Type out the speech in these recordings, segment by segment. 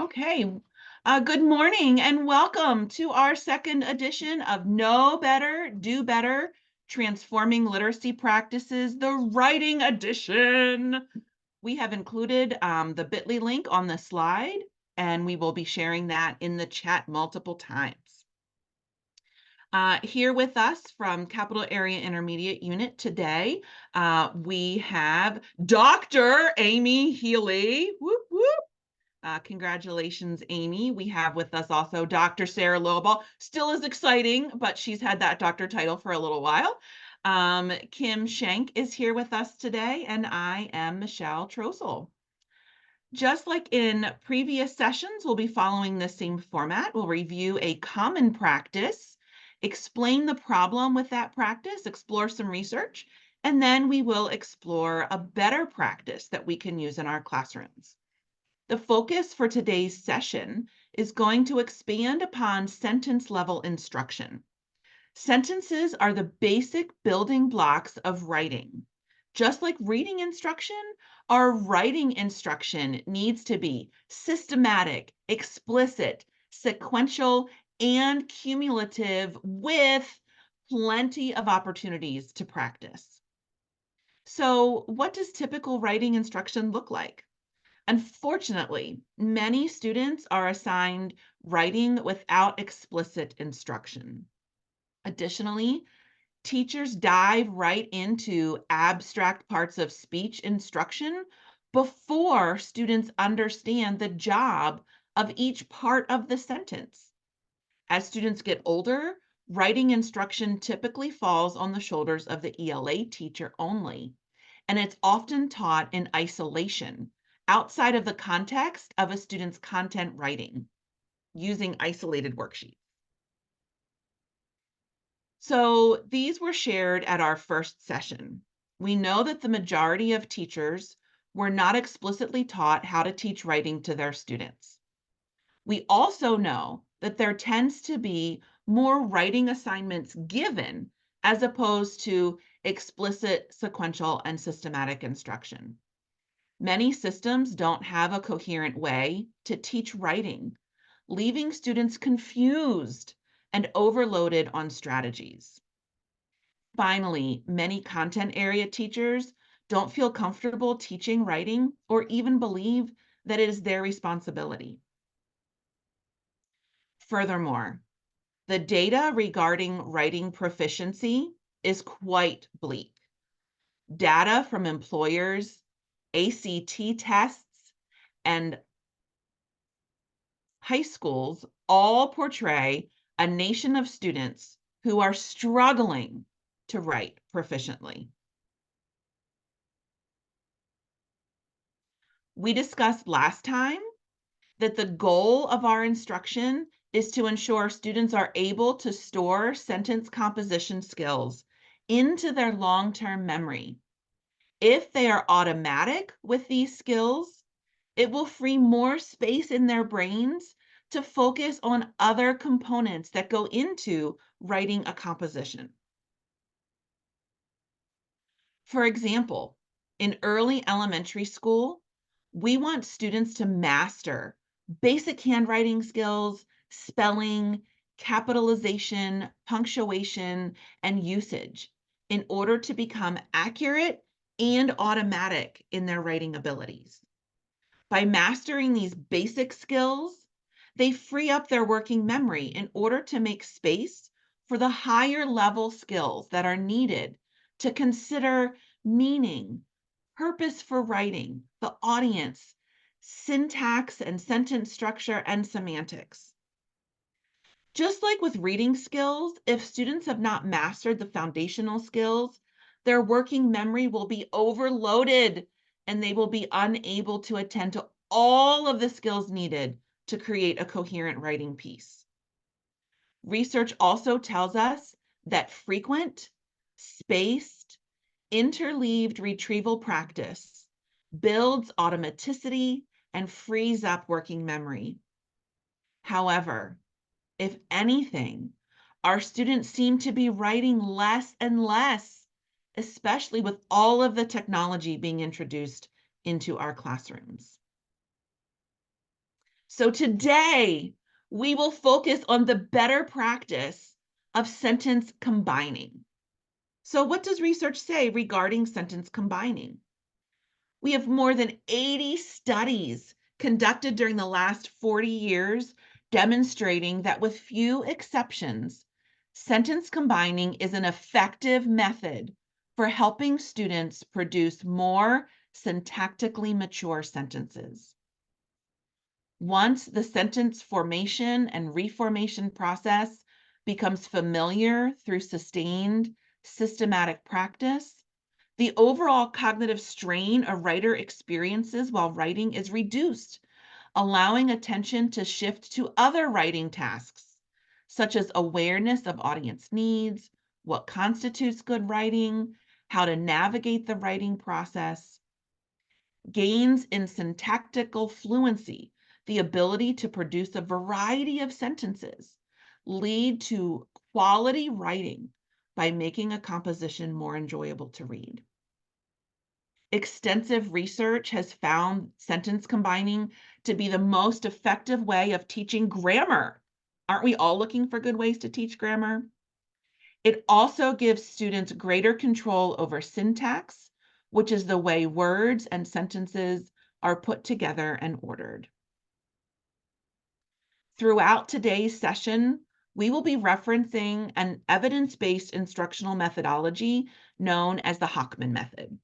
Okay. Good morning and welcome to our second edition of Know Better, Do Better, Transforming Literacy Practices, the Writing Edition. We have included the bit.ly link on the slide, and we will be sharing that in the chat multiple times. Here with us from Capital Area Intermediate Unit today, we have Dr. Amy Healy. Whoop, whoop. Congratulations, Amy. We have with us also Dr. Sarah Lobel. Still as exciting, but she's had that doctor title for a little while. Kim Schenk is here with us today, and I am Michelle Trossel. Just like in previous sessions, we'll be following the same format. We'll review a common practice, explain the problem with that practice, explore some research, and then we will explore a better practice that we can use in our classrooms. The focus for today's session is going to expand upon sentence level instruction. Sentences are the basic building blocks of writing. Just like reading instruction, our writing instruction needs to be systematic, explicit, sequential, and cumulative with plenty of opportunities to practice. So, what does typical writing instruction look like? Unfortunately, many students are assigned writing without explicit instruction. Additionally, teachers dive right into abstract parts of speech instruction before students understand the job of each part of the sentence. As students get older, writing instruction typically falls on the shoulders of the ELA teacher only, and it's often taught in isolation outside of the context of a student's content writing using isolated worksheets. So these were shared at our first session. We know that the majority of teachers were not explicitly taught how to teach writing to their students. We also know that there tends to be more writing assignments given as opposed to explicit, sequential, and systematic instruction. Many systems don't have a coherent way to teach writing, leaving students confused and overloaded on strategies. Finally, many content area teachers don't feel comfortable teaching writing or even believe that it is their responsibility. Furthermore, the data regarding writing proficiency is quite bleak. Data from employers, ACT tests, and high schools all portray a nation of students who are struggling to write proficiently. We discussed last time that the goal of our instruction is to ensure students are able to store sentence composition skills into their long-term memory. If they are automatic with these skills, it will free more space in their brains to focus on other components that go into writing a composition. For example, in early elementary school, we want students to master basic handwriting skills, spelling, capitalization, punctuation, and usage in order to become accurate and automatic in their writing abilities. By mastering these basic skills, they free up their working memory in order to make space for the higher level skills that are needed to consider meaning, purpose for writing, the audience, syntax and sentence structure, and semantics. Just like with reading skills, if students have not mastered the foundational skills, their working memory will be overloaded and they will be unable to attend to all of the skills needed to create a coherent writing piece. Research also tells us that frequent, spaced, interleaved retrieval practice builds automaticity and frees up working memory. However, if anything, our students seem to be writing less and less, especially with all of the technology being introduced into our classrooms. So today, we will focus on the better practice of sentence combining. So what does research say regarding sentence combining? We have more than 80 studies conducted during the last 40 years demonstrating that with few exceptions, sentence combining is an effective method for helping students produce more syntactically mature sentences. Once the sentence formation and reformation process becomes familiar through sustained systematic practice, the overall cognitive strain a writer experiences while writing is reduced, allowing attention to shift to other writing tasks, such as awareness of audience needs, what constitutes good writing, how to navigate the writing process. Gains in syntactical fluency, the ability to produce a variety of sentences, lead to quality writing by making a composition more enjoyable to read. Extensive research has found sentence combining to be the most effective way of teaching grammar. Aren't we all looking for good ways to teach grammar? It also gives students greater control over syntax, which is the way words and sentences are put together and ordered. Throughout today's session, we will be referencing an evidence-based instructional methodology known as the Hochman method.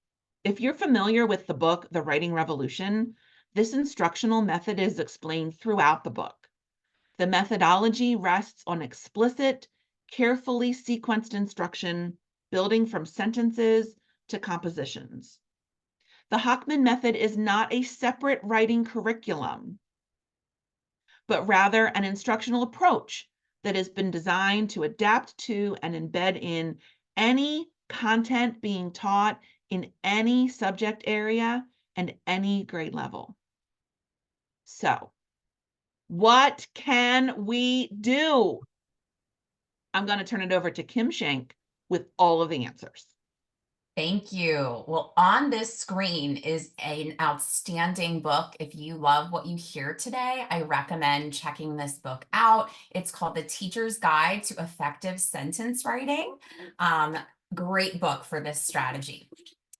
If you're familiar with the book, The Writing Revolution, this instructional method is explained throughout the book. The methodology rests on explicit, carefully sequenced instruction, building from sentences to compositions. The Hochman method is not a separate writing curriculum, but rather an instructional approach that has been designed to adapt to and embed in any content being taught in any subject area and any grade level. So, what can we do? I'm going to turn it over to Kim Schenk with all of the answers. Thank you. Well, on this screen is an outstanding book. If you love what you hear today, I recommend checking this book out. It's called The Teacher's Guide to Effective Sentence Writing. Great book for this strategy.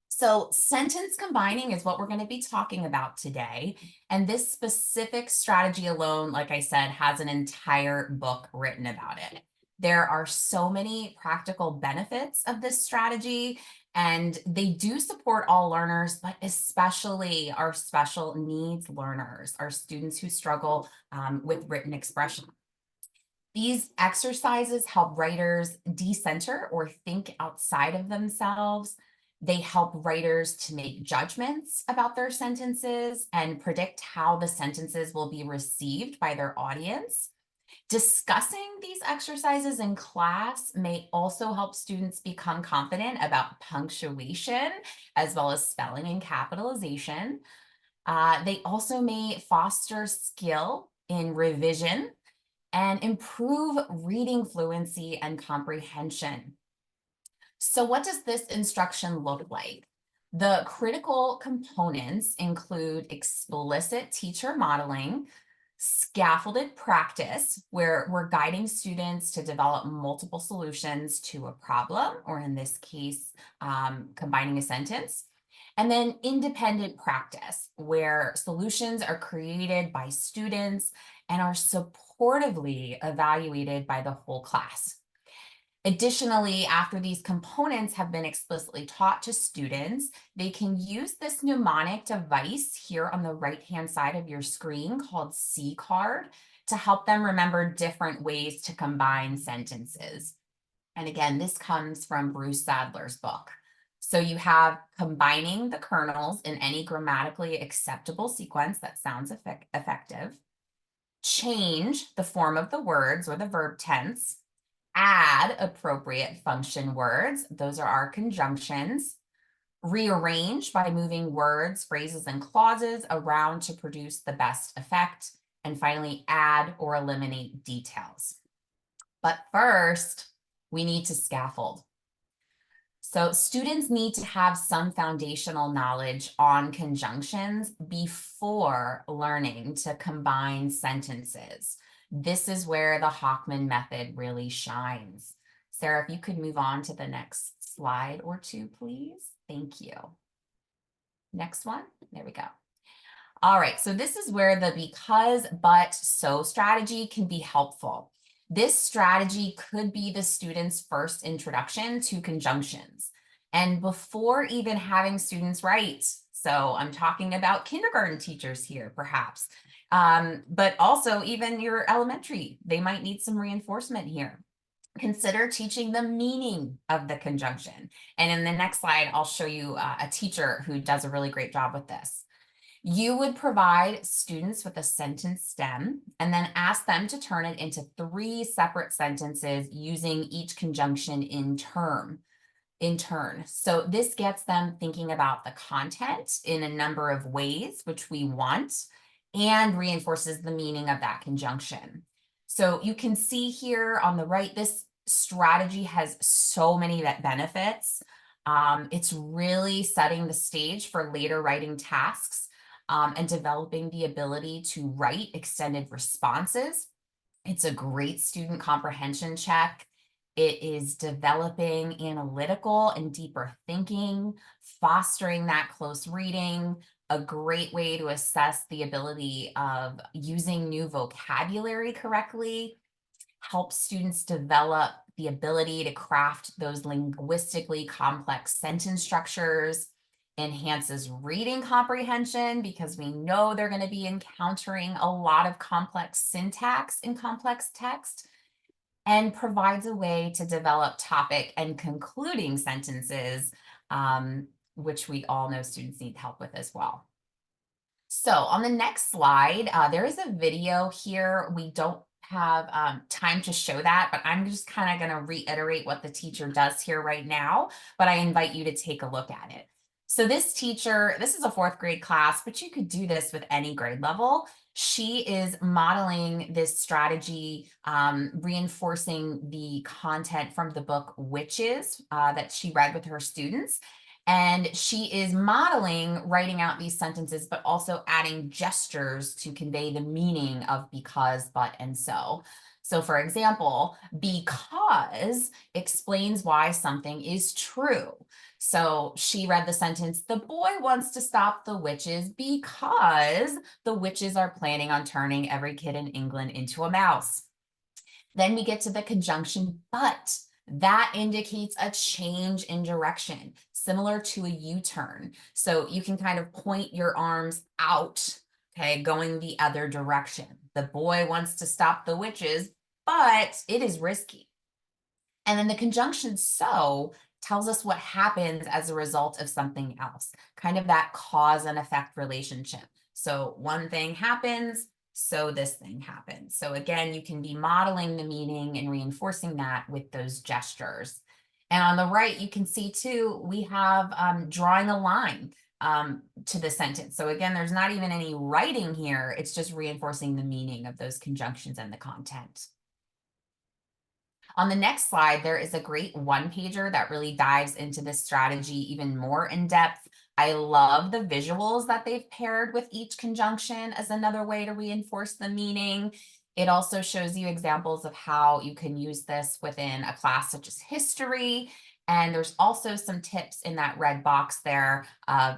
So sentence combining is what we're going to be talking about today. And this specific strategy alone, like I said, has an entire book written about it. There are so many practical benefits of this strategy, and they do support all learners, but especially our special needs learners, our students who struggle with written expression. These exercises help writers decenter or think outside of themselves. They help writers to make judgments about their sentences and predict how the sentences will be received by their audience. Discussing these exercises in class may also help students become confident about punctuation as well as spelling and capitalization. They also may foster skill in revision and improve reading fluency and comprehension. So what does this instruction look like? The critical components include explicit teacher modeling, scaffolded practice, where we're guiding students to develop multiple solutions to a problem, or in this case, combining a sentence. And then independent practice, where solutions are created by students and are supportively evaluated by the whole class. Additionally, after these components have been explicitly taught to students, they can use this mnemonic device here on the right-hand side of your screen called C-Card to help them remember different ways to combine sentences. And again, this comes from Bruce Sadler's book. So you have combining the kernels in any grammatically acceptable sequence that sounds effective, change the form of the words or the verb tense, add appropriate function words, those are our conjunctions, rearrange by moving words, phrases, and clauses around to produce the best effect, and finally add or eliminate details. But first, we need to scaffold. So students need to have some foundational knowledge on conjunctions before learning to combine sentences. This is where the Hockman method really shines. Sarah, if you could move on to the next slide or two, please. Thank you. Next one. There we go. All right, so this is where the because, but, so strategy can be helpful. This strategy could be the student's first introduction to conjunctions. And before even having students write, so I'm talking about kindergarten teachers here, perhaps, but also even your elementary, they might need some reinforcement here. Consider teaching the meaning of the conjunction. And in the next slide, I'll show you a teacher who does a really great job with this. You would provide students with a sentence stem and then ask them to turn it into 3 separate sentences using each conjunction in turn. So this gets them thinking about the content in a number of ways, which we want, and reinforces the meaning of that conjunction. So you can see here on the right, this strategy has so many benefits. It's really setting the stage for later writing tasks. And developing the ability to write extended responses. It's a great student comprehension check. It is developing analytical and deeper thinking, fostering that close reading, a great way to assess the ability of using new vocabulary correctly, helps students develop the ability to craft those linguistically complex sentence structures, enhances reading comprehension because we know they're going to be encountering a lot of complex syntax in complex text, and provides a way to develop topic and concluding sentences, which we all know students need help with as well. So on the next slide, there is a video here. We don't have time to show that, but I'm just kind of going to reiterate what the teacher does here right now, but I invite you to take a look at it. So this teacher, this is a 4th grade class, but you could do this with any grade level. She is modeling this strategy, reinforcing the content from the book Witches that she read with her students. And she is modeling writing out these sentences, but also adding gestures to convey the meaning of because, but, and so. So for example, because explains why something is true. So she read the sentence, the boy wants to stop the witches because the witches are planning on turning every kid in England into a mouse. Then we get to the conjunction, but. That indicates a change in direction, similar to a U-turn. So you can kind of point your arms out, okay, going the other direction. The boy wants to stop the witches, but it is risky. And then the conjunction so tells us what happens as a result of something else, kind of that cause and effect relationship. So one thing happens, so this thing happens. So again, you can be modeling the meaning and reinforcing that with those gestures. And on the right, you can see too, we have drawing a line to the sentence. So again, there's not even any writing here. It's just reinforcing the meaning of those conjunctions and the content. On the next slide, there is a great one-pager that really dives into this strategy even more in depth. I love the visuals that they've paired with each conjunction as another way to reinforce the meaning. It also shows you examples of how you can use this within a class such as history. And there's also some tips in that red box there,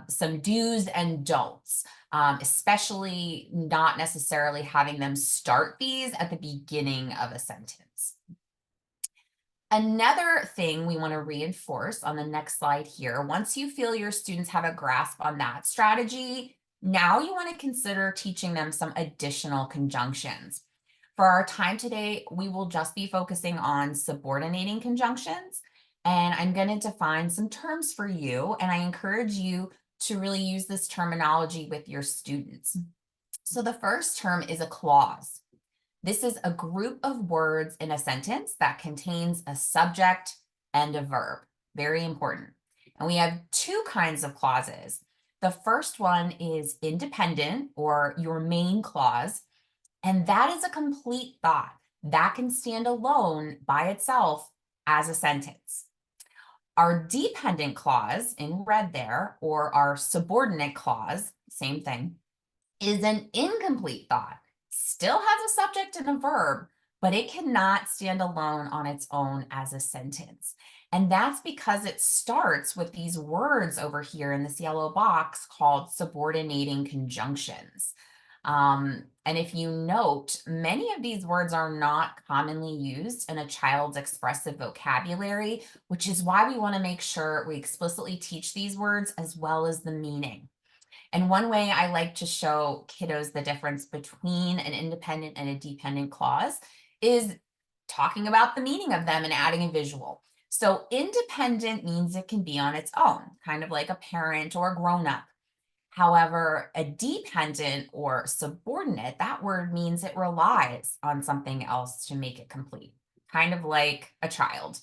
some do's and don'ts, especially not necessarily having them start these at the beginning of a sentence. Another thing we want to reinforce on the next slide here, once you feel your students have a grasp on that strategy, now you want to consider teaching them some additional conjunctions. For our time today, we will just be focusing on subordinating conjunctions, and I'm going to define some terms for you, and I encourage you to really use this terminology with your students. So the first term is a clause. This is a group of words in a sentence that contains a subject and a verb. Very important. And we have 2 kinds of clauses. The first one is independent, or your main clause, and that is a complete thought that can stand alone by itself as a sentence. Our dependent clause in red there, or our subordinate clause, same thing, is an incomplete thought. Still has a subject and a verb, but it cannot stand alone on its own as a sentence. And that's because it starts with these words over here in this yellow box called subordinating conjunctions. And if you note, many of these words are not commonly used in a child's expressive vocabulary, which is why we want to make sure we explicitly teach these words as well as the meaning. And one way I like to show kiddos the difference between an independent and a dependent clause is talking about the meaning of them and adding a visual. So independent means it can be on its own, kind of like a parent or a grown-up. However, a dependent or subordinate, that word means it relies on something else to make it complete, kind of like a child.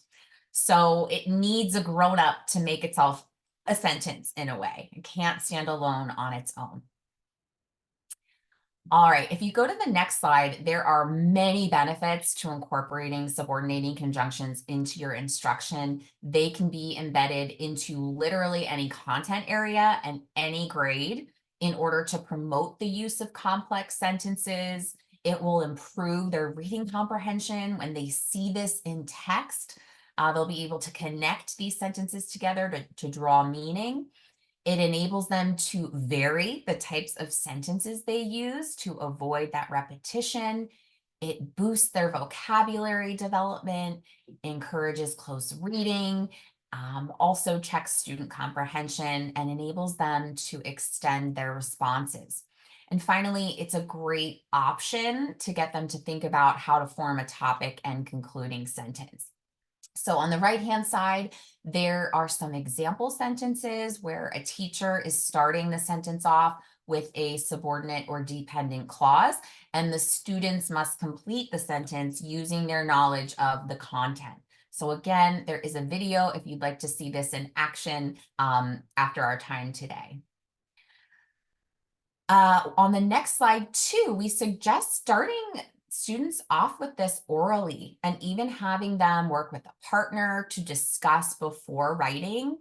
So it needs a grown-up to make itself a sentence in a way. It can't stand alone on its own. All right, if you go to the next slide, there are many benefits to incorporating subordinating conjunctions into your instruction. They can be embedded into literally any content area and any grade in order to promote the use of complex sentences. It will improve their reading comprehension when they see this in text. They'll be able to connect these sentences together to draw meaning. It enables them to vary the types of sentences they use to avoid that repetition. It boosts their vocabulary development, encourages close reading, also checks student comprehension, and enables them to extend their responses. And finally, it's a great option to get them to think about how to form a topic and concluding sentence. So on the right-hand side, there are some example sentences where a teacher is starting the sentence off with a subordinate or dependent clause, and the students must complete the sentence using their knowledge of the content. So again, there is a video if you'd like to see this in action after our time today. On the next slide too, we suggest starting students off with this orally and even having them work with a partner to discuss before writing.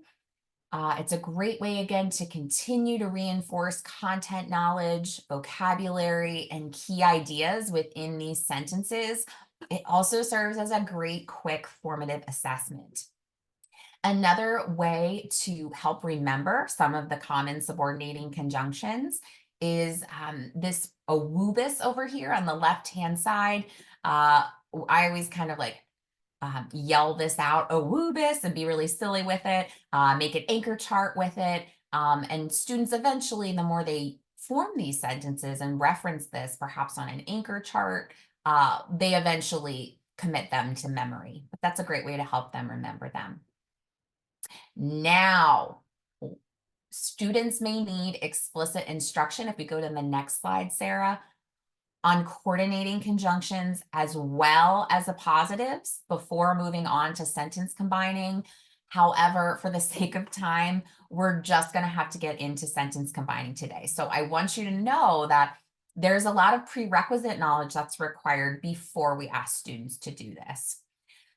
It's a great way, again, to continue to reinforce content knowledge, vocabulary, and key ideas within these sentences. It also serves as a great, quick, formative assessment. Another way to help remember some of the common subordinating conjunctions is this awubis over here on the left-hand side. I always kind of like yell this out, awubis, and be really silly with it, make an anchor chart with it. And students eventually, the more they form these sentences and reference this perhaps on an anchor chart, they eventually commit them to memory. But that's a great way to help them remember them. Now, students may need explicit instruction. If we go to the next slide, Sarah, on coordinating conjunctions as well as the positives before moving on to sentence combining. However, for the sake of time, we're just going to have to get into sentence combining today. So I want you to know that there's a lot of prerequisite knowledge that's required before we ask students to do this.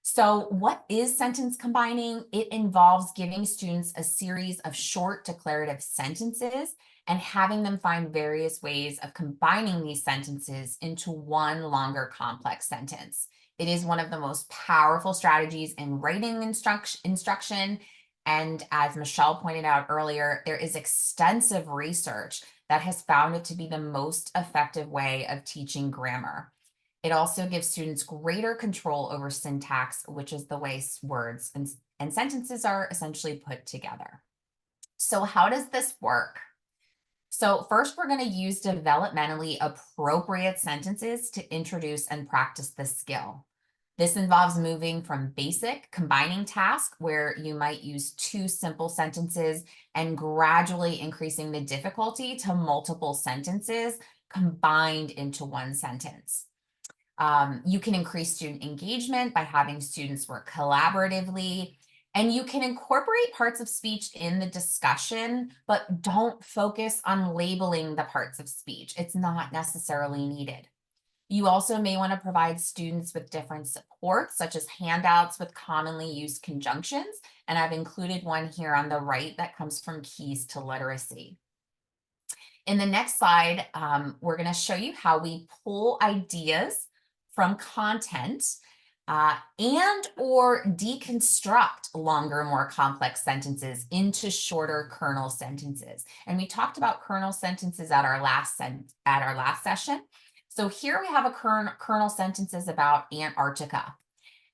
So what is sentence combining? It involves giving students a series of short declarative sentences and having them find various ways of combining these sentences into one longer complex sentence. It is one of the most powerful strategies in writing instruction. And as Michelle pointed out earlier, there is extensive research that has found it to be the most effective way of teaching grammar. It also gives students greater control over syntax, which is the way words and sentences are essentially put together. So how does this work? So first, we're going to use developmentally appropriate sentences to introduce and practice the skill. This involves moving from basic combining task, where you might use two simple sentences, and gradually increasing the difficulty to multiple sentences combined into one sentence. You can increase student engagement by having students work collaboratively, and you can incorporate parts of speech in the discussion, but don't focus on labeling the parts of speech. It's not necessarily needed. You also may want to provide students with different supports, such as handouts with commonly used conjunctions. And I've included one here on the right that comes from Keys to Literacy. In the next slide, we're going to show you how we pull ideas from content and or deconstruct longer, more complex sentences into shorter kernel sentences. And we talked about kernel sentences at our last session. So here we have a kernel sentences about Antarctica.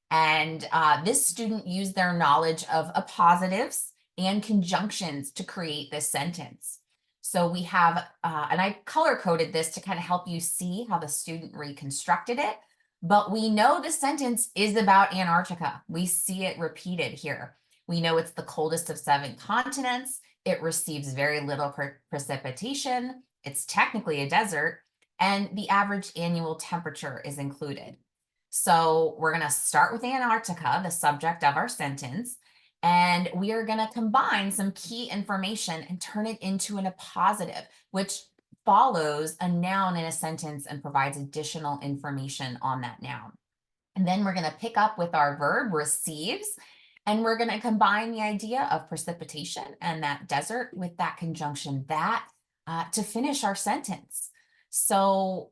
And this student used their knowledge of appositives and conjunctions to create this sentence. So we have, and I color coded this to kind of help you see how the student reconstructed it. But we know the sentence is about Antarctica. We see it repeated here. We know it's the coldest of 7 continents. It receives very little precipitation. It's technically a desert, and the average annual temperature is included. So we're going to start with Antarctica, the subject of our sentence, and we are going to combine some key information and turn it into an appositive, which follows a noun in a sentence and provides additional information on that noun. And then we're going to pick up with our verb receives, and we're going to combine the idea of precipitation and that desert with that conjunction that to finish our sentence. So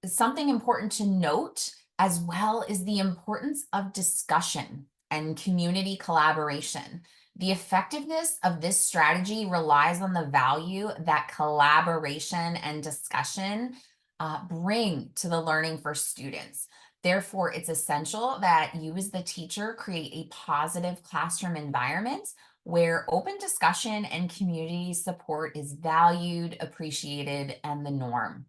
something important to note as well is the importance of discussion and community collaboration. The effectiveness of this strategy relies on the value that collaboration and discussion bring to the learning for students. Therefore, it's essential that you as the teacher create a positive classroom environment where open discussion and community support is valued, appreciated, and the norm.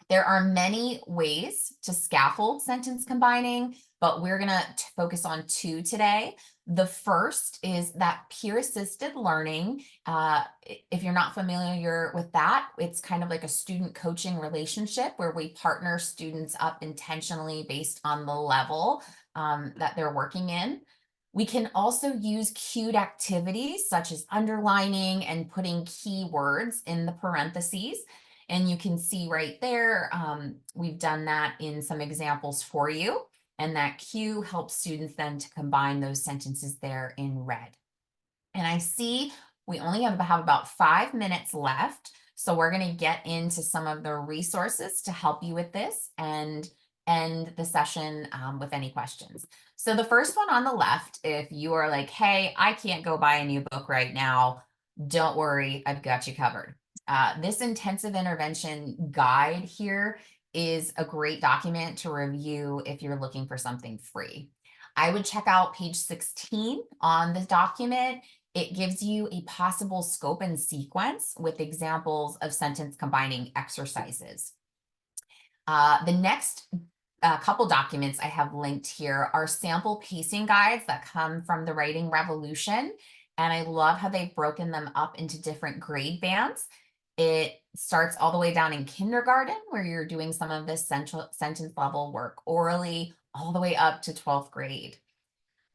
There are many ways to scaffold sentence combining, but we're going to focus on 2 today. The first is that peer-assisted learning. If you're not familiar with that, it's kind of like a student coaching relationship where we partner students up intentionally based on the level that they're working in. We can also use cued activities such as underlining and putting key words in the parentheses. And you can see right there, we've done that in some examples for you. And that cue helps students then to combine those sentences there in red. And I see we only have about 5 minutes left. So we're going to get into some of the resources to help you with this and end the session with any questions. So the first one on the left, if you are like, hey, I can't go buy a new book right now, don't worry, I've got you covered. This intensive intervention guide here is a great document to review if you're looking for something free. I would check out page 16 on the document. It gives you a possible scope and sequence with examples of sentence combining exercises. The next couple documents I have linked here are sample pacing guides that come from the Writing Revolution. And I love how they've broken them up into different grade bands. It starts all the way down in kindergarten, where you're doing some of this sentence level work orally, all the way up to 12th grade.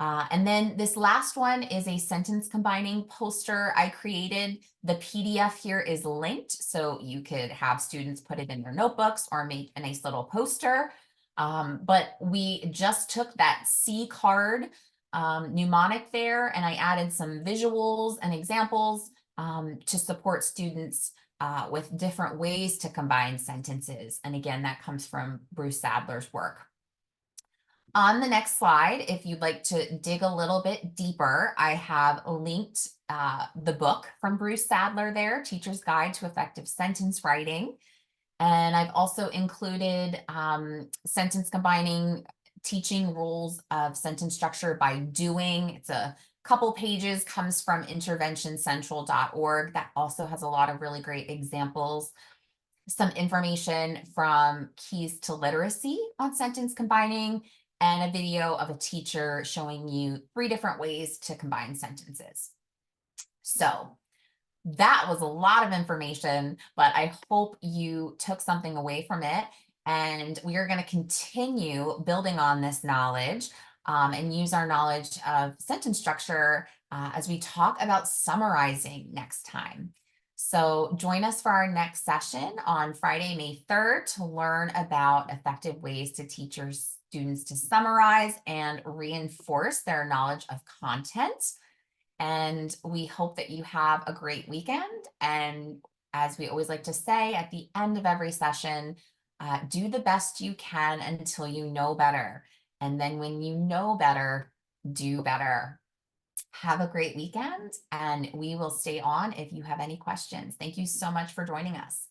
And then this last one is a sentence combining poster I created. The PDF here is linked, so you could have students put it in their notebooks or make a nice little poster. But we just took that C card mnemonic there, and I added some visuals and examples to support students with different ways to combine sentences. And again, that comes from Bruce Sadler's work. On the next slide, if you'd like to dig a little bit deeper, I have linked the book from Bruce Sadler there, Teacher's Guide to Effective Sentence Writing. And I've also included sentence combining teaching rules of sentence structure by doing. It's a couple pages, comes from interventioncentral.org. That also has a lot of really great examples. Some information from Keys to Literacy on sentence combining, and a video of a teacher showing you 3 different ways to combine sentences. So that was a lot of information, but I hope you took something away from it. And we are going to continue building on this knowledge and use our knowledge of sentence structure as we talk about summarizing next time. So join us for our next session on Friday, May 3rd to learn about effective ways to teach your students to summarize and reinforce their knowledge of content. And we hope that you have a great weekend. And as we always like to say at the end of every session, do the best you can until you know better. And then when you know better, do better. Have a great weekend, and we will stay on if you have any questions. Thank you so much for joining us.